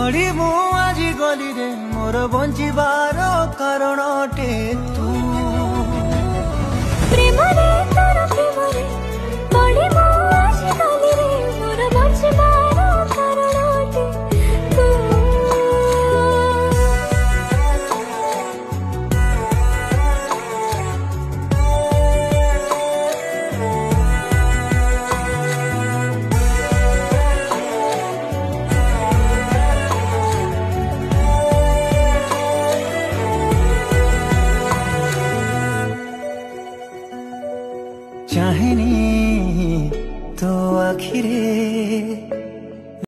पड़ी मु आज गली रे मोर बंचिबार कारण टे तू प्रेम रे तोर प्रेम रे पड़ी मु आज गली रे मोर बंचिबार कारण टे तू। चाहेनी तो आखिरे